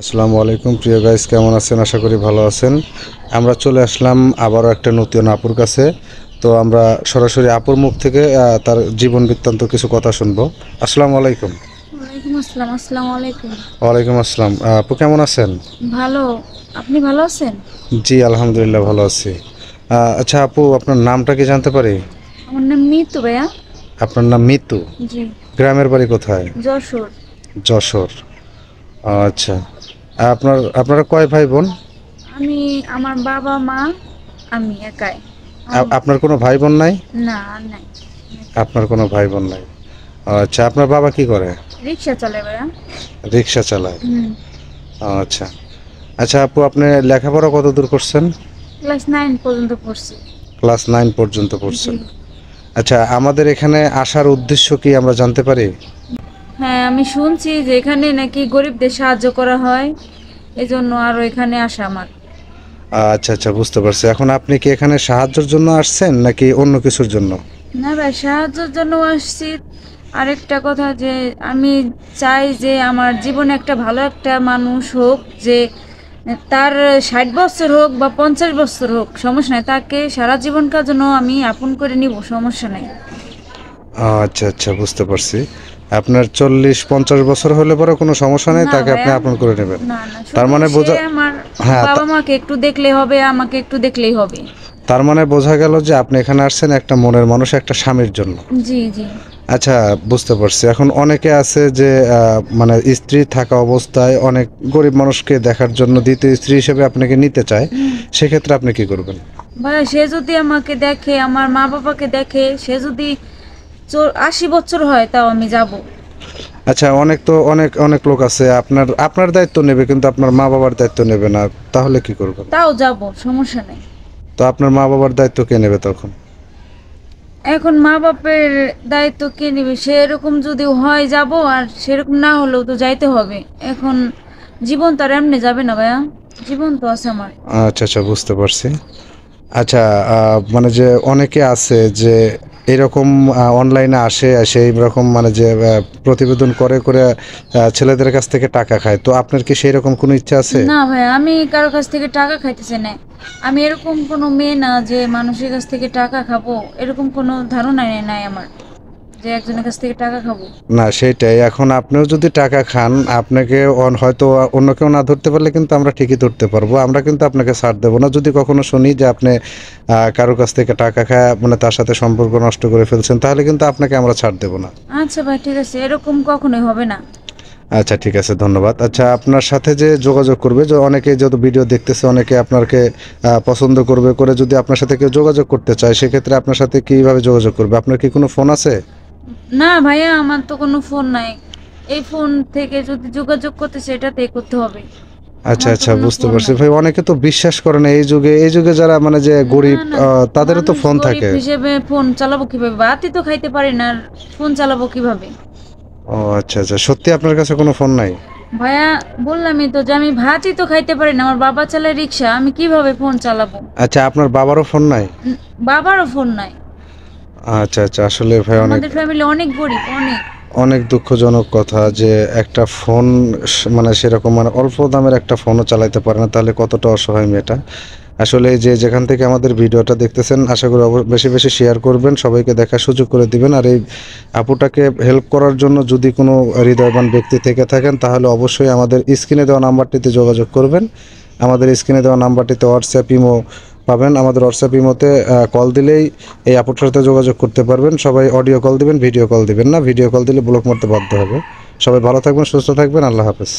আসসালামু আলাইকুম প্রিয় গাইস, কেমন আছেন? আশা করি ভালো আছেন। আমরা চলে আসলাম আবারও একটা নতুন আপুর কাছে। তো আমরা সরাসরি আপুর মুখ থেকে তার জীবন বৃত্তান্ত কিছু কথা শুনবো। আসসালামু আলাইকুম। ওয়ালাইকুম আসসালাম। আসসালামু আলাইকুম। ওয়ালাইকুম আসসালাম। আপু কেমন আছেন? ভালো। আপনি ভালো আছেন? জি আলহামদুলিল্লাহ ভালো আছি। আচ্ছা আপু, আপনার নামটা কি জানতে পারি? আমার নাম মিতু ভাইয়া। আপনার নাম মিতু। জি। গ্রামের বাড়ি কোথায়? যশোর। যশোর। আচ্ছা, আপনারা কয় ভাই বোন? আমি, আমার বাবা মা, আমি একাই। আম- আপনার কোনো ভাই বোন নাই? না, আর নাই। আপনার কোনো ভাই বোন নাই। আচ্ছা, আপনার বাবা কি করে? রিক্সা চলে ভাইয়া। রিক্সা চালায়। হুম। আচ্ছা। আচ্ছা আপু, আপনি লেখাপড়া কত দূর করছেন? ক্লাস 9 পর্যন্ত পড়ছি। ক্লাস 9 পর্যন্ত জি। পড়ছেন। আচ্ছা, আমাদের এখানে আসার উদ্দেশ্য কি আমরা জানতে পারি? হ্যাঁ, আমি শুনছি যে এখানে নাকি গরিবদের সাহায্য করা হয়, এজন্য আরো এখানে আসা আমার। আচ্ছা আচ্ছা, বুঝতে পারছি। এখন আপনি কি এখানে সাহায্যের জন্য আসছেন নাকি অন্য কিছুর জন্য? না ভাই, সাহায্যের জন্য আসছি। আরেকটা কথা যে আমি চাই যে আমার জীবনে একটা ভালো একটা মানুষ হোক, যে তার 60 বছর হোক বা 50 বছর হোক, সমস্যা নাই, তাকে সারা জীবনকার জন্য আমি আপন করে নিব, সমস্যা নাই। আচ্ছা আচ্ছা, বুঝতে পারছি। আপনার 40-50 বছর হলে পরে কোনো সমস্যা নেই, না তাকে আপনি ভাইয়া, আপন করে নেবেন। না না, তার শুধু মানে সে বোঝা আমার হ্যাঁ বাবা মাকে একটু দেখলে হবে, আমাকে একটু দেখলেই হবে। তার মানে বোঝা গেল যে আপনি এখানে আসছেন একটা মনের মানুষ, একটা স্বামীর জন্য। জি জি। আচ্ছা, বুঝতে পারছি। এখন অনেকে আছে যে মানে স্ত্রী থাকা অবস্থায় অনেক গরিব মানুষকে দেখার জন্য দ্বিতীয় স্ত্রী হিসেবে আপনাকে নিতে চায়, সেক্ষেত্রে আপনি কি করবেন? ভাইয়া, সে যদি আমাকে দেখে, আমার মা বাবাকে দেখে, সে যদি 80 বছর হয়, তাও আমি যাব। আচ্ছা, অনেক তো অনেক অনেক লোক আছে আপনার আপনার দায়িত্ব নেবে কিন্তু আপনার মা বাবার দায়িত্ব নেবে না, তাহলে কি করবেন? তাও যাব, সমস্যা নেই। তো আপনার মা বাবার দায়িত্ব কে নেবে তখন? এখন মা বাপের দায়িত্ব কে নেবে? সেরকম যদি হয় যাব, আর সেরকম না হলেও তো যাইতে হবে। এখন জীবন তো আর এমনি যাবে না ভাইয়া, জীবন তো আছে আমার। আচ্ছা আচ্ছা, বুঝতে পারছি। আচ্ছা, মানে যে অনেকে আছে যে এরকম অনলাইনে আসে এসে এইরকম মানে যে প্রতিবেদন করে করে ছেলেদের কাছ থেকে টাকা খায়, তো আপনার কি সেই রকম কোনো ইচ্ছা আছে? না ভাইয়া, আমি কারো কাছ থেকে টাকা খাইতেছি না। আমি এরকম কোনো মেয়ে না যে মানুষের কাছ থেকে টাকা খাবো, এরকম কোনো ধারণাই নাই আমার যে একজনের কাছ থেকে টাকা খাবো। না সেটাই, এখন আপনিও যদি টাকা খান, আপনাকে হয়তো অন্য কেউ না ধরতে পারলে কিন্তু আমরা ঠিকই ধরতে পারবো। আমরা কিন্তু আপনাকে ছাড় দেবো না যদি কখনো শুনি যে আপনি কারোর কাছ থেকে টাকা খায় মানে তার সাথে সম্পর্ক নষ্ট করে ফেলছেন, তাহলে কিন্তু আপনাকে আমরা ছাড় দেবো না। আচ্ছা ভাই, ঠিক আছে, এরকম কখনোই হবে না। আচ্ছা ঠিক আছে, ধন্যবাদ। আচ্ছা, আপনার সাথে যে যোগাযোগ করবে, যে অনেকে যত ভিডিও দেখতেছে অনেকে আপনাকে পছন্দ করবে, করে যদি আপনার সাথে কেউ যোগাযোগ করতে চায়, সেক্ষেত্রে আপনার সাথে কিভাবে যোগাযোগ করবে? আপনার কি কোনো ফোন আছে? না ভাইয়া, আমার তো কোনো ফোন নাই। এই ফোন থেকে যদি যোগাযোগ করতে, সেটাতেই করতে হবে। আচ্ছা আমার তো আচ্ছা, কোনো বুঝতে ফোন পারছি নাই। ভাই। অনেকে তো বিশ্বাস করে না এই যুগে যারা মানে যে না গরিব, না, তাদেরও তো মানুষ ফোন গরিব থাকে। হিসেবে ফোন চালাবো কিভাবে? বাতি তো খাইতে পারি না, আর ফোন চালাবো কিভাবে? ও আচ্ছা আচ্ছা, সত্যি আপনার কাছে কোনো ফোন নাই? ভাইয়া, বললামই তো যে আমি ভাতই তো খাইতে পারি না, আমার বাবা চালায় রিক্সা, আমি কিভাবে ফোন চালাবো? আচ্ছা, আপনার বাবারও ফোন নাই? বাবারও ফোন নাই। আচ্ছা আচ্ছা, আসলে ভাই অনেক আমাদের ফ্যামিলি অনেক গরিব, অনেক। অনেক দুঃখজনক কথা যে একটা ফোন মানে সেরকম মানে অল্প দামের একটা ফোনও চালাতে পারে না, তাহলে কতটা অসহায় মেয়েটা। আসলে এই যে যেখান থেকে আমাদের ভিডিওটা দেখতেছেন, আশা করি বেশি বেশি শেয়ার করবেন, সবাইকে দেখার সুযোগ করে দিবেন। আর এই আপুটাকে হেল্প করার জন্য যদি কোনো হৃদয়বান ব্যক্তি থেকে থাকেন, তাহলে অবশ্যই আমাদের স্ক্রিনে দেওয়া নাম্বারটিতে যোগাযোগ করবেন। আমাদের স্ক্রিনে দেওয়া নাম্বারটিতে হোয়াটসঅ্যাপ ইমো পাবেন। আমাদের হোয়াটসঅ্যাপ ইমোতে কল দিলেই এই আপুটার সাথে যোগাযোগ করতে পারবেন। সবাই অডিও কল দিবেন, ভিডিও কল দিবেন না। ভিডিও কল দিলে ব্লক মারতে বাধ্য হবে। সবাই ভালো থাকবেন, সুস্থ থাকবেন। আল্লাহ হাফেজ।